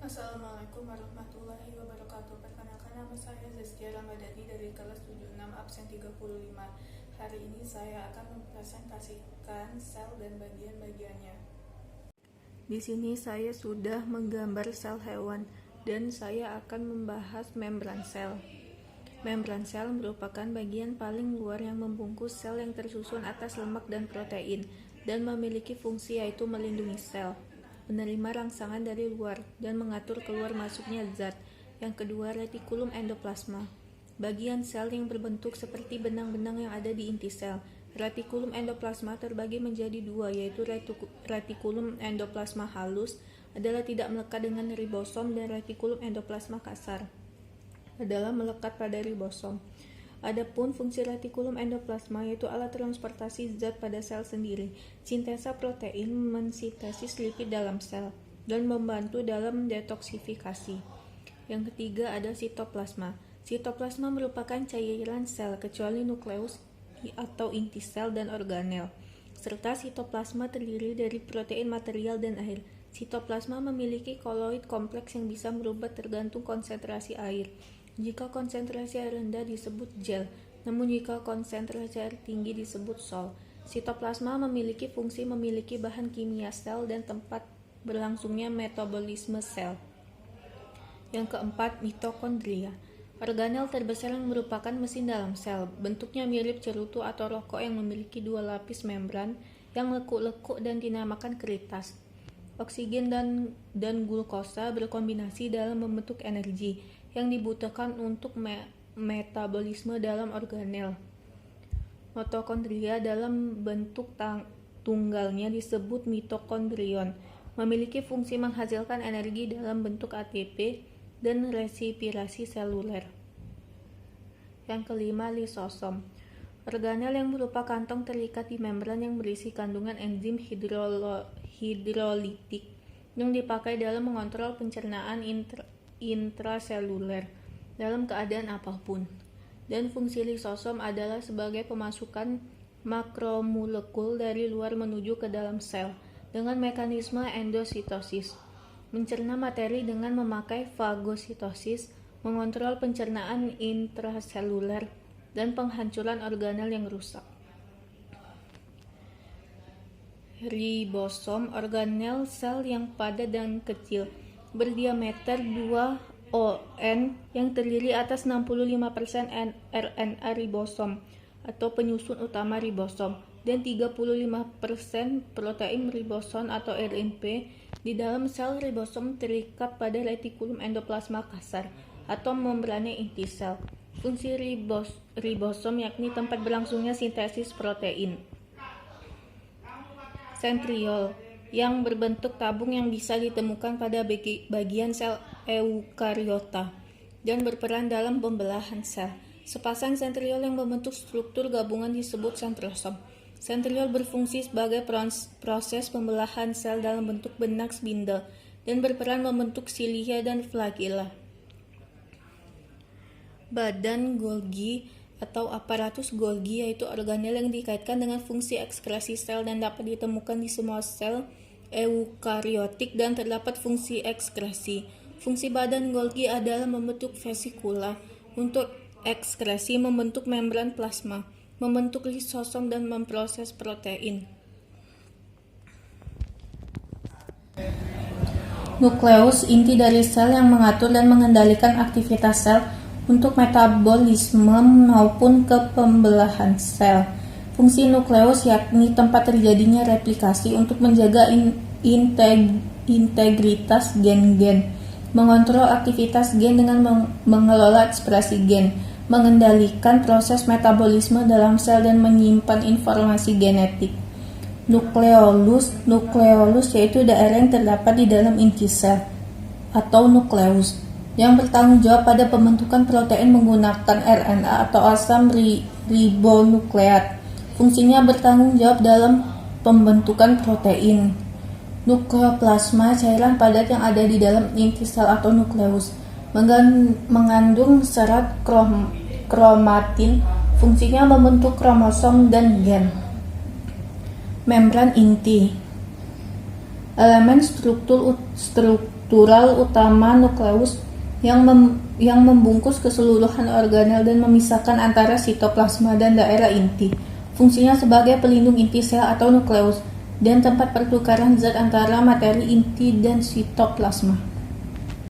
Assalamualaikum warahmatullahi wabarakatuh. Perkenalkan, nama saya Zaskia Ramadhani dari kelas 76 absen 35. Hari ini saya akan mempresentasikan sel dan bagian-bagiannya. Di sini saya sudah menggambar sel hewan dan saya akan membahas membran sel. Membran sel merupakan bagian paling luar yang membungkus sel yang tersusun atas lemak dan protein dan memiliki fungsi yaitu melindungi sel, menerima rangsangan dari luar, dan mengatur keluar masuknya zat. Yang kedua, retikulum endoplasma. Bagian sel yang berbentuk seperti benang-benang yang ada di inti sel. Retikulum endoplasma terbagi menjadi dua, yaitu retikulum endoplasma halus adalah tidak melekat dengan ribosom, dan retikulum endoplasma kasar adalah melekat pada ribosom. Adapun fungsi retikulum endoplasma yaitu alat transportasi zat pada sel sendiri. Sintesa protein mensintesis lipid dalam sel dan membantu dalam detoksifikasi. Yang ketiga ada sitoplasma. Sitoplasma merupakan cairan sel kecuali nukleus atau inti sel dan organel. Serta sitoplasma terdiri dari protein material dan air. Sitoplasma memiliki koloid kompleks yang bisa merubah tergantung konsentrasi air. Jika konsentrasi air rendah disebut gel, namun jika konsentrasi air tinggi disebut sol. Sitoplasma memiliki fungsi memiliki bahan kimia sel dan tempat berlangsungnya metabolisme sel. Yang keempat, mitokondria. Organel terbesar yang merupakan mesin dalam sel. Bentuknya mirip cerutu atau rokok yang memiliki dua lapis membran yang lekuk-lekuk dan dinamakan kritas. Oksigen dan glukosa berkombinasi dalam membentuk energi yang dibutuhkan untuk metabolisme dalam organel. Mitokondria dalam bentuk tunggalnya disebut mitokondrion, memiliki fungsi menghasilkan energi dalam bentuk ATP dan respirasi seluler. Yang kelima, lisosom. Organel yang berupa kantong terikat di membran yang berisi kandungan enzim hidrolitik yang dipakai dalam mengontrol pencernaan intraseluler dalam keadaan apapun. Dan fungsi lisosom adalah sebagai pemasukan makromolekul dari luar menuju ke dalam sel dengan mekanisme endositosis, mencerna materi dengan memakai fagositosis, mengontrol pencernaan intraseluler, dan penghancuran organel yang rusak. Ribosom, organel sel yang padat dan kecil, berdiameter 2 ON yang terdiri atas 65% RNA ribosom atau penyusun utama ribosom dan 35% protein ribosom atau RNP. Di dalam sel, ribosom terikat pada retikulum endoplasma kasar atau membrana inti sel. Fungsi ribosom yakni tempat berlangsungnya sintesis protein. Sentriol yang berbentuk tabung yang bisa ditemukan pada bagian sel eukariota dan berperan dalam pembelahan sel. Sepasang sentriol yang membentuk struktur gabungan disebut sentrosom. Sentriol berfungsi sebagai proses pembelahan sel dalam bentuk benang spindle dan berperan membentuk silia dan flagella. Badan Golgi atau aparatus Golgi yaitu organel yang dikaitkan dengan fungsi ekskresi sel dan dapat ditemukan di semua sel eukariotik dan terdapat fungsi ekskresi. Fungsi badan Golgi adalah membentuk vesikula untuk ekskresi, membentuk membran plasma, membentuk lisosom, dan memproses protein. Nukleus, inti dari sel yang mengatur dan mengendalikan aktivitas sel untuk metabolisme maupun kepembelahan sel. Fungsi nukleus yakni tempat terjadinya replikasi untuk menjaga integritas gen-gen, mengontrol aktivitas gen dengan mengelola ekspresi gen, mengendalikan proses metabolisme dalam sel dan menyimpan informasi genetik. Nukleolus yaitu daerah yang terdapat di dalam inti sel atau nukleus yang bertanggung jawab pada pembentukan protein menggunakan RNA atau asam ribonukleat. Fungsinya bertanggung jawab dalam pembentukan protein. Nukleoplasma, cairan padat yang ada di dalam inti sel atau nukleus, mengandung serat kromatin. Fungsinya membentuk kromosom dan gen. Membran inti. Elemen struktur struktural utama nukleus yang membungkus keseluruhan organel dan memisahkan antara sitoplasma dan daerah inti. Fungsinya sebagai pelindung inti sel atau nukleus dan tempat pertukaran zat antara materi inti dan sitoplasma.